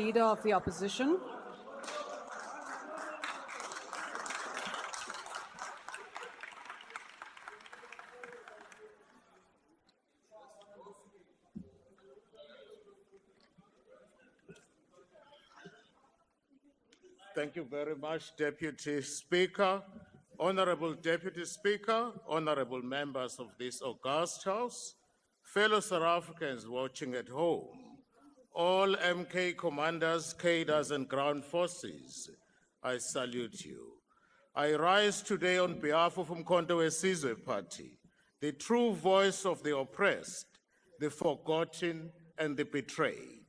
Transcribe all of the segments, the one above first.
Leader of the Opposition. Thank you very much, Deputy Speaker. Honorable Deputy Speaker, honorable members of this august House, fellow South Africans watching at home, all MK commanders, cadres, and ground forces, I salute you. I rise today on behalf of Umkhonto weSizwe Party, the true voice of the oppressed, the forgotten, and the betrayed.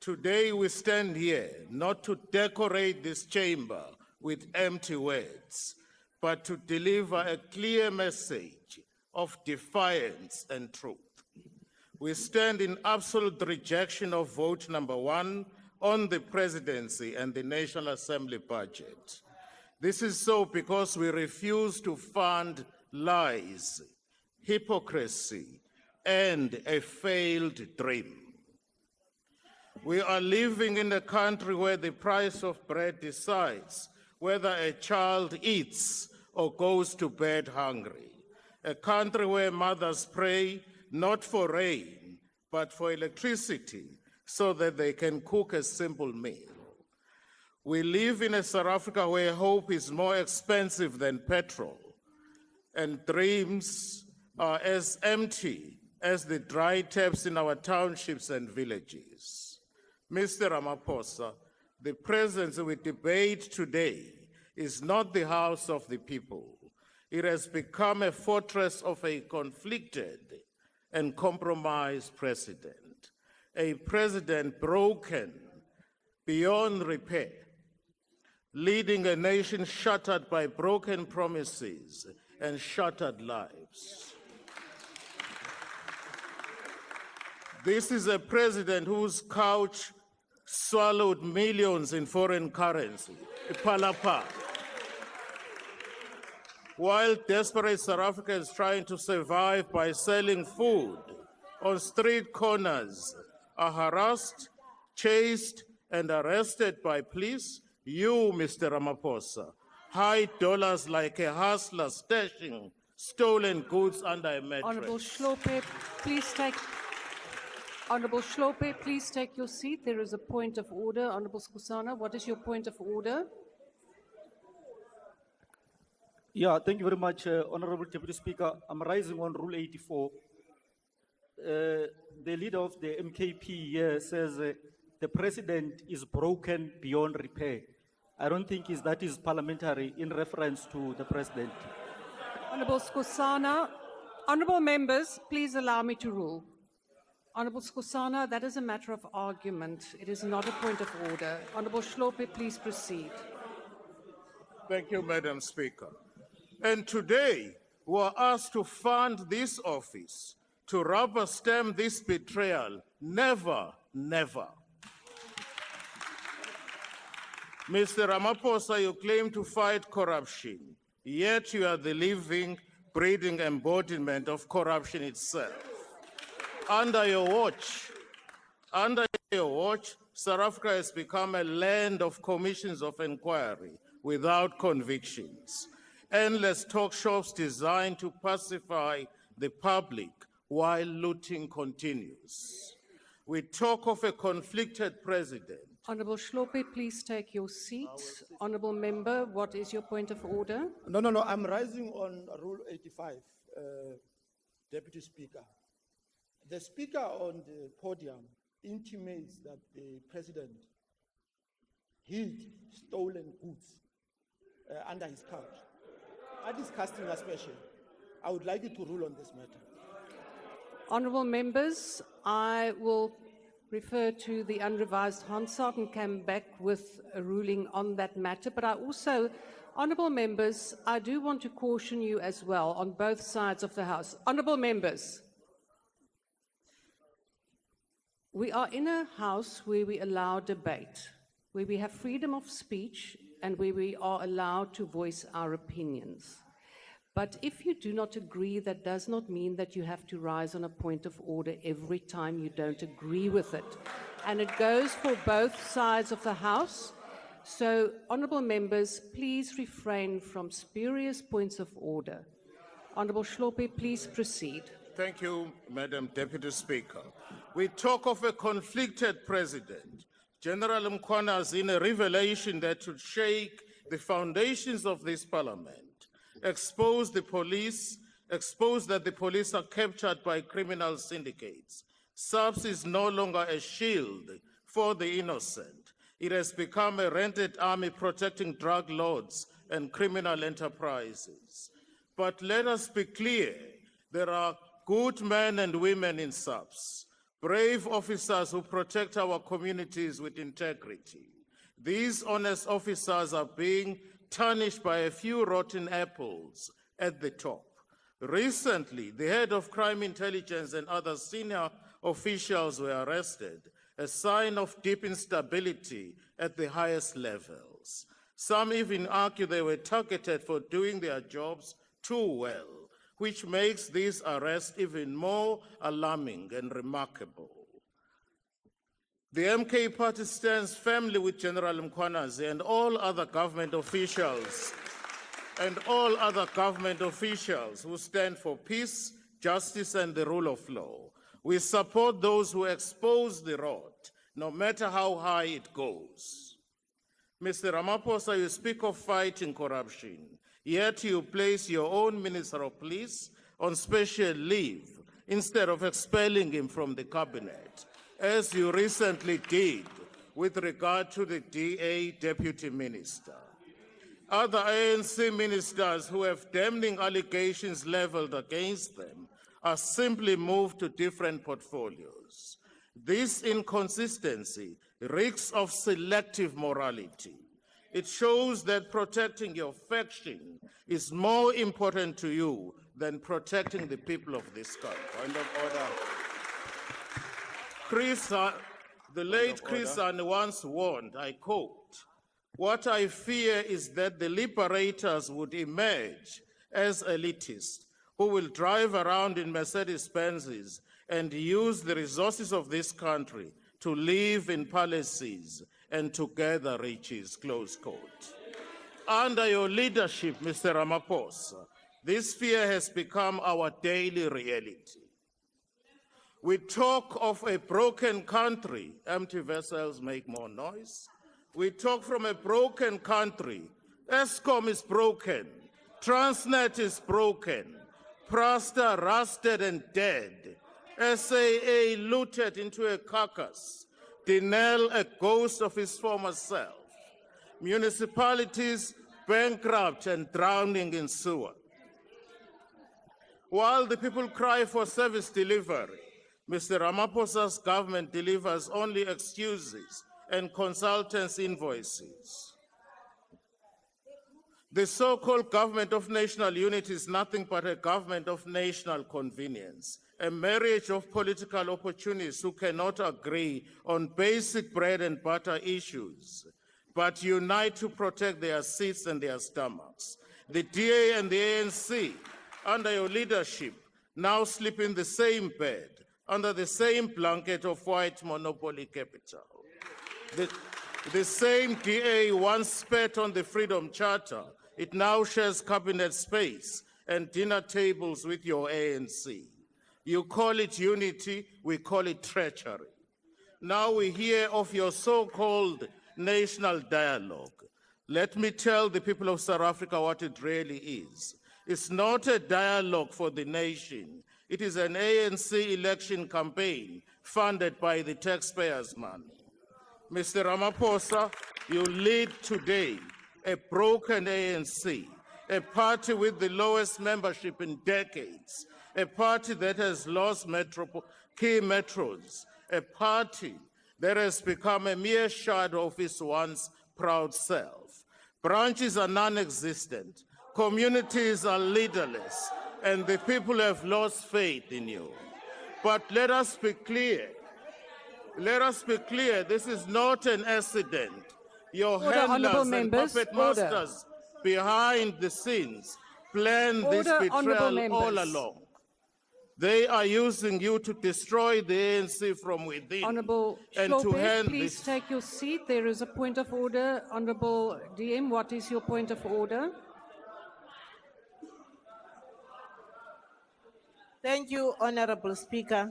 Today we stand here not to decorate this chamber with empty words, but to deliver a clear message of defiance and truth. We stand in absolute rejection of vote number 1 on the presidency and the National Assembly budget. This is so because we refuse to fund lies, hypocrisy, and a failed dream. We are living in a country where the price of bread decides whether a child eats or goes to bed hungry. A country where mothers pray not for rain, but for electricity so that they can cook a simple meal. We live in a South Africa where hope is more expensive than petrol, and dreams are as empty as the dry taps in our townships and villages. Mr. Ramaphosa, the presidency we debate today is not the house of the people. It has become a fortress of a conflicted and compromised president, a president broken beyond repair, leading a nation shattered by broken promises and shattered lives. This is a president whose couch swallowed millions in foreign currency, palapa. While desperate South Africans trying to survive by selling food on street corners are harassed, chased, and arrested by police, you, Mr. Ramaphosa, hide dollars like a hustler stashing stolen goods under a mattress. Honorable Hlophe, please take... Honorable Hlophe, please take your seat. There is a point of order. Honorable Skhosana, what is your point of order? Yeah, thank you very much, Honorable Deputy Speaker. I'm rising on Rule 84. The leader of the MKP here says the president is broken beyond repair. I don't think that is parliamentary in reference to the president. Honorable Skhosana, honorable members, please allow me to rule. Honorable Skhosana, that is a matter of argument. It is not a point of order. Honorable Hlophe, please proceed. Thank you, Madam Speaker. And today, we are asked to fund this office, to rubber stamp this betrayal. Never, never. Mr. Ramaphosa, you claim to fight corruption, yet you are the living, breathing embodiment of corruption itself. Under your watch, South Africa has become a land of commissions of inquiry without convictions. Endless talk shops designed to pacify the public while looting continues. We talk of a conflicted president. Honorable Hlophe, please take your seat. Honorable member, what is your point of order? No, I'm rising on Rule 85, Deputy Speaker. The speaker on the podium intimates that the president hid stolen goods under his couch. That is casting aspersion. I would like you to rule on this matter. Honorable members, I will refer to the unrevised Hansard and come back with a ruling on that matter. But I also, honorable members, I do want to caution you as well on both sides of the House. Honorable members, we are in a House where we allow debate, where we have freedom of speech and where we are allowed to voice our opinions. But if you do not agree, that does not mean that you have to rise on a point of order every time you don't agree with it. and it goes for both sides of the House. So, honourable members, please refrain from spurious points of order. Honourable Hlophe, please proceed. Thank you, Madam Deputy Speaker. We talk of a conflicted president. General Mkhwana is in a revelation that should shake the foundations of this parliament, expose that the police are captured by criminal syndicates. SAPS is no longer a shield for the innocent. It has become a rented army protecting drug lords and criminal enterprises. But let us be clear, there are good men and women in SAPS, brave officers who protect our communities with integrity. These honest officers are being tarnished by a few rotten apples at the top. Recently, the head of crime intelligence and other senior officials were arrested, a sign of deep instability at the highest levels. Some even argue they were targeted for doing their jobs too well, which makes this arrest even more alarming and remarkable. The MK party stands firmly with General Mkhwana and all other government officials who stand for peace, justice, and the rule of law. We support those who expose the rot, no matter how high it goes. Mr. Ramaphosa, you speak of fighting corruption, yet you place your own Minister of Police on special leave instead of expelling him from the cabinet, as you recently did with regard to the DA Deputy Minister. Other ANC ministers who have damning allegations leveled against them are simply moved to different portfolios. This inconsistency reeks of selective morality. It shows that protecting your faction is more important to you than protecting the people of this country. Point of order. The late Chris once warned, I quote, "What I fear is that the liberators would emerge as elitists who will drive around in Mercedes-Benzes and use the resources of this country to live in palaces and to gather riches," close quote. Under your leadership, Mr. Ramaphosa, this fear has become our daily reality. We talk of a broken country. Empty vessels make more noise. We talk from a broken country. ESCOM is broken. Transnet is broken. Prasta rusted and dead. SAA looted into a carcass. Denel a ghost of his former self. Municipalities bankrupt and drowning in sewer. While the people cry for service delivery, Mr. Ramaphosa's government delivers only excuses and consultants' invoices. The so-called government of national unity is nothing but a government of national convenience, a marriage of political opportunists who cannot agree on basic bread and butter issues, but unite to protect their seats and their stomachs. The DA and the ANC, under your leadership, now sleep in the same bed, under the same blanket of white monopoly capital. The same DA once spat on the Freedom Charter. It now shares cabinet space and dinner tables with your ANC. You call it unity, we call it treachery. Now we hear of your so-called national dialogue. Let me tell the people of South Africa what it really is. It's not a dialogue for the nation. It is an ANC election campaign funded by the taxpayers' money. Mr. Ramaphosa, you lead today a broken ANC, a party with the lowest membership in decades, a party that has lost key metros, a party that has become a mere shadow of its once proud self. Branches are non-existent, communities are leaderless, and the people have lost faith in you. But let us be clear. Let us be clear, this is not an accident. Your handlers and puppet masters behind the scenes planned this betrayal all along. They are using you to destroy the ANC from within. Honourable and to Hlophe, hand please this. take your seat. There is a point of order. Honourable DM, what is your point of order? Thank you, Honorable Speaker.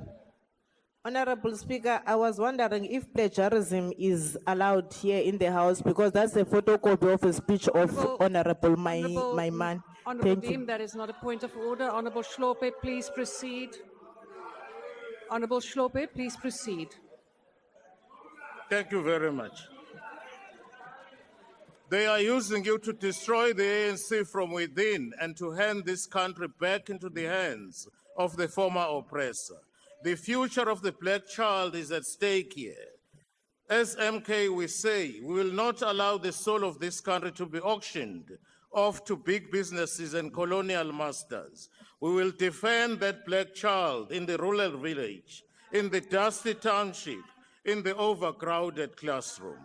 Honorable Speaker, I was wondering if plagiarism is allowed here in the House because that's a photocopy of a speech of Honorable my man. Honourable Thank you. DM, that is not a point of order. Honourable Hlophe, please proceed. Honourable Hlophe, please proceed. Thank you very much. They are using you to destroy the ANC from within and to hand this country back into the hands of the former oppressor. The future of the black child is at stake here. As MK, we say, we will not allow the soul of this country to be auctioned off to big businesses and colonial masters. We will defend that black child in the rural village, in the dusty township, in the overcrowded classroom.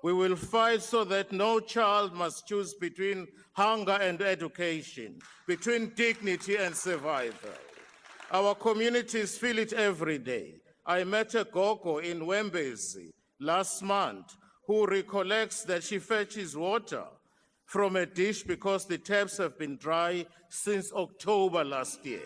We will fight so that no child must choose between hunger and education, between dignity and survival. Our communities feel it every day. I met a gogo in Wembezi last month who recollects that she fetches water from a dish because the taps have been dry since October last year.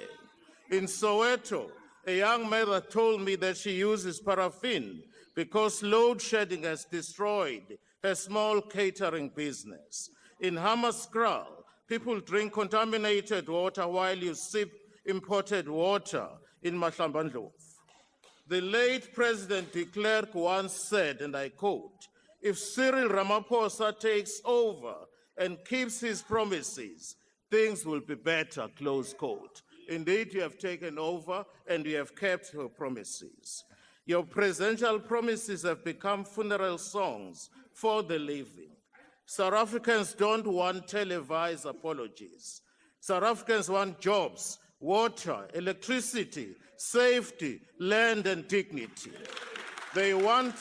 In Soweto, a young mother told me that she uses paraffin because load shedding has destroyed her small catering business. In Hammarskraal, people drink contaminated water while you sip imported water in Mahlambandlovu. The late President de Klerk once said, and I quote, "If Cyril Ramaphosa takes over and keeps his promises, things will be better," close quote. Indeed, you have taken over and you have kept your promises. Your presidential promises have become funeral songs for the living. South Africans don't want televised apologies. South Africans want jobs, water, electricity, safety, land, and dignity. They want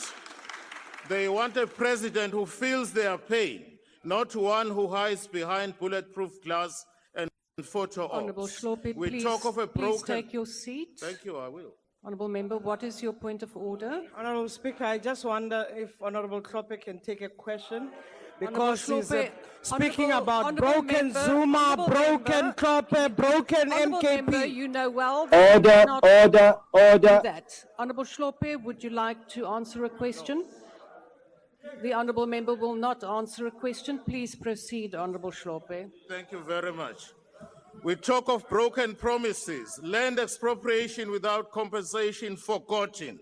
a president who feels their pain, not one who hides behind bulletproof glass and photo Honourable ops. Hlophe, We please, talk of a please broken... take your seat. Thank you, I will. Honourable Member, what is your point of order? Honorable Speaker, I just wonder if Honorable Hlophe can take a question Honourable because he's Hlophe, speaking Honourable- about Honourable broken Member, Zuma, Honourable broken Member, Hlophe, broken Honourable Member, MKP. you know well that you Order, cannot order, order. do that. Honourable Hlophe, would you like to answer a question? The Honourable Member will not answer a question. Please proceed, Honourable Hlophe. Thank you very much. We talk of broken promises, land expropriation without compensation forgotten,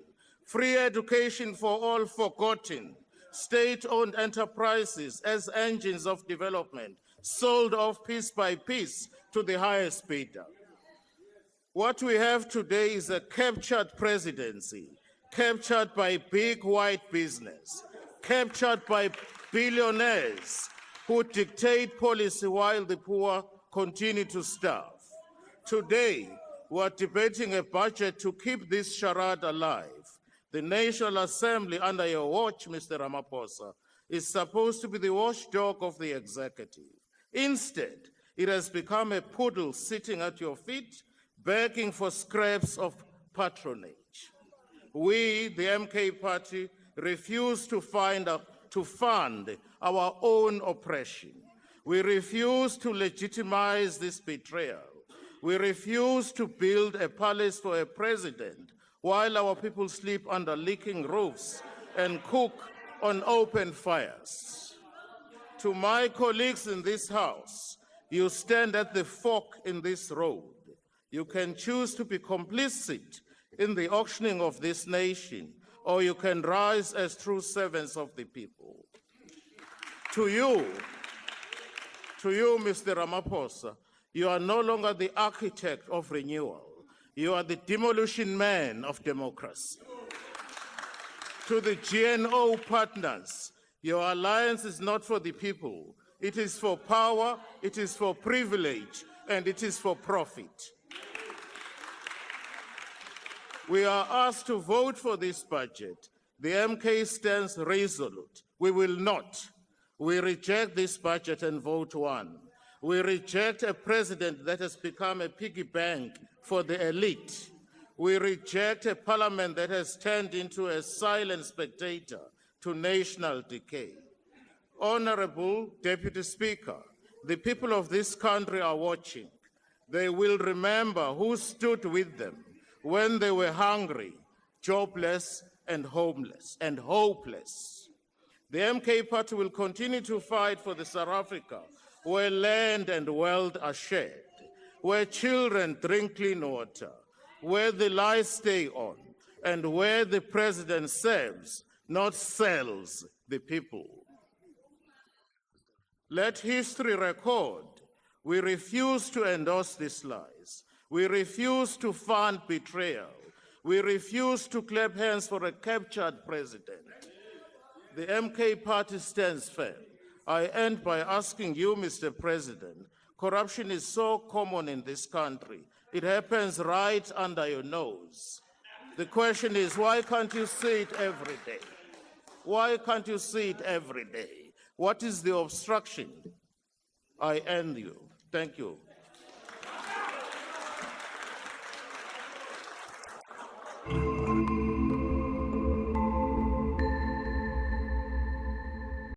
free education for all forgotten, state-owned enterprises as engines of development sold off piece by piece to the highest bidder. What we have today is a captured presidency, captured by big white business, captured by billionaires who dictate policy while the poor continue to starve. Today, we are debating a budget to keep this charade alive. The National Assembly, under your watch, Mr. Ramaphosa, is supposed to be the watchdog of the executive. Instead, it has become a poodle sitting at your feet, begging for scraps of patronage. We, the MK party, refuse to fund our own oppression. We refuse to legitimize this betrayal. We refuse to build a palace for a president while our people sleep under leaking roofs and cook on open fires. To my colleagues in this House, you stand at the fork in this road. You can choose to be complicit in the auctioning of this nation, or you can rise as true servants of the people. To you, Mr. Ramaphosa, you are no longer the architect of renewal. You are the demolition man of democracy. To the GNO partners, your alliance is not for the people. It is for power, it is for privilege, and it is for profit. We are asked to vote for this budget. The MK stands resolute. We will not. We reject this budget and vote one. We reject a president that has become a piggy bank for the elite. We reject a parliament that has turned into a silent spectator to national decay. Honorable Deputy Speaker, the people of this country are watching. They will remember who stood with them when they were hungry, jobless, and homeless and hopeless. The MK Party will continue to fight for the South Africa where land and wealth are shared, where children drink clean water, where the lights stay on, and where the president serves, not sells, the people. Let history record, we refuse to endorse these lies. We refuse to fund betrayal. We refuse to clap hands for a captured president. The MK Party stands firm. I end by asking you, Mr. President, corruption is so common in this country. It happens right under your nose. The question is, why can't you see it every day? Why can't you see it every day? What is the obstruction? I end you. Thank you.